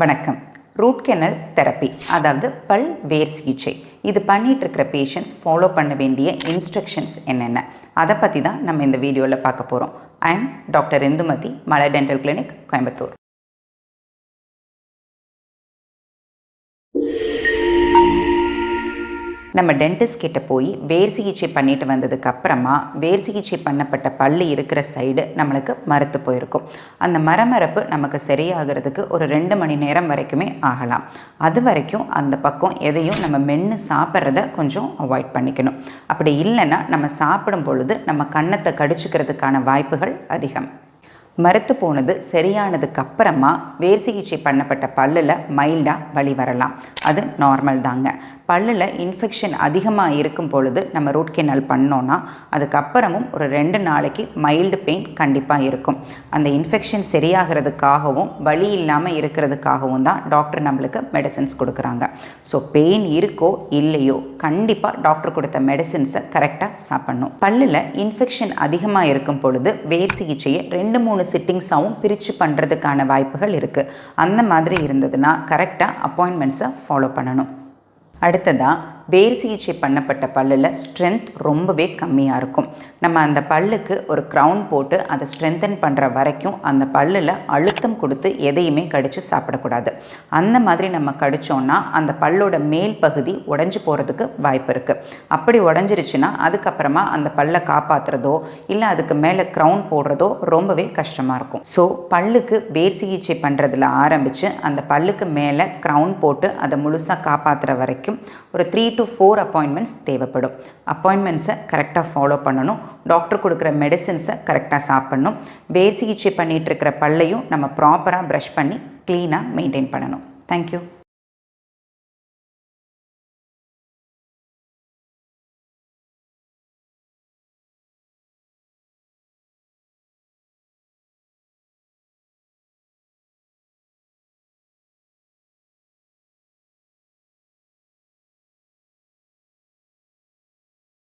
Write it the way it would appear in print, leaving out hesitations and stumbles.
வணக்கம். Root kennel therapy, அதாவது பல் வேர் சிகிச்சை. இது பண்ணிட்டு இருக்கிற பேஷண்ட்ஸ் ஃபாலோ பண்ண வேண்டிய இன்ஸ்ட்ரக்ஷன்ஸ் என்னென்ன, அதை பற்றி தான் நம்ம இந்த வீடியோவில் பார்க்க போகிறோம். I am doctor Indumathi, Malar dental clinic, Coimbatore. நம்ம டென்டிஸ்ட் கிட்ட போய் வேர் சிகிச்சை பண்ணிட்டு வந்ததுக்கு அப்புறமா வேர் சிகிச்சை பண்ணப்பட்ட பல்லு இருக்கிற சைடு நம்மளுக்கு மரத்து போயிருக்கும். அந்த மரமரப்பு நமக்கு சரியாகிறதுக்கு ஒரு 2 மணி நேரம் வரைக்குமே ஆகலாம். அது வரைக்கும் அந்த பக்கம் எதையும் நம்ம மென்று சாப்பிட்றத கொஞ்சம் அவாய்ட் பண்ணிக்கணும். அப்படி இல்லைன்னா நம்ம சாப்பிடும் பொழுது நம்ம கன்னத்தை கடிச்சிக்கிறதுக்கான வாய்ப்புகள் அதிகம். மரத்து போனது சரியானதுக்கு அப்புறமா வேர் சிகிச்சை பண்ணப்பட்ட பல்லில் மைல்டாக வலி வரலாம். அது நார்மல் தாங்க. பல்லில் இன்ஃபெக்ஷன் அதிகமாக இருக்கும் பொழுது நம்ம ரூட் கெனல் பண்ணோன்னா அதுக்கப்புறமும் ஒரு 2 நாளைக்கு மைல்டு பெயின் கண்டிப்பாக இருக்கும். அந்த இன்ஃபெக்ஷன் சரியாகிறதுக்காகவும் வலி இல்லாமல் இருக்கிறதுக்காகவும் தான் டாக்டர் நம்மளுக்கு மெடிசின்ஸ் கொடுக்குறாங்க. ஸோ பெயின் இருக்கோ இல்லையோ கண்டிப்பாக டாக்டர் கொடுத்த மெடிசின்ஸை கரெக்டாக சாப்பிட்ணும். பல்லில் இன்ஃபெக்ஷன் அதிகமாக இருக்கும் பொழுது வேர் சிகிச்சையை 2-3 சிட்டிங்ஸாகவும் பிரித்து பண்ணுறதுக்கான வாய்ப்புகள் இருக்குது. அந்த மாதிரி இருந்ததுன்னா கரெக்டாக அப்பாயின்மெண்ட்ஸை ஃபாலோ பண்ணணும். அடுத்ததாக வேர் சிகிச்சை பண்ணப்பட்ட பல்லில் ஸ்ட்ரென்த் ரொம்பவே கம்மியாக இருக்கும். நம்ம அந்த பல்லுக்கு ஒரு க்ரௌன் போட்டு அதை ஸ்ட்ரென்தன் பண்ணுற வரைக்கும் அந்த பல்லில் அழுத்தம் கொடுத்து எதையுமே கடித்து சாப்பிடக்கூடாது. அந்த மாதிரி நம்ம கடித்தோன்னா அந்த பல்லோட மேல் பகுதி உடஞ்சி போகிறதுக்கு வாய்ப்பு இருக்குது. அப்படி உடஞ்சிருச்சுன்னா அதுக்கப்புறமா அந்த பல்லை காப்பாற்றுறதோ இல்லை அதுக்கு மேலே க்ரௌன் போடுறதோ ரொம்பவே கஷ்டமாக இருக்கும். ஸோ பல்லுக்கு வேர் சிகிச்சை பண்ணுறதுல ஆரம்பித்து அந்த பல்லுக்கு மேலே க்ரௌன் போட்டு அதை முழுசாக காப்பாற்றுற வரைக்கும் ஒரு 3 to 4 அப்பாயின்மெண்ட்ஸ் தேவைப்படும். அப்பாயின்மெண்ட்ஸை கரெக்டாக ஃபாலோ பண்ணணும். டாக்டர் கொடுக்குற மெடிசின்ஸை கரெக்டாக சாப்பிட்ணும். வேர் சிகிச்சை பண்ணிகிட்டு இருக்கிற பல்லையும் நம்ம ப்ராப்பராக ப்ரஷ் பண்ணி க்ளீனாக மெயின்டைன் பண்ணணும். தேங்க்யூ.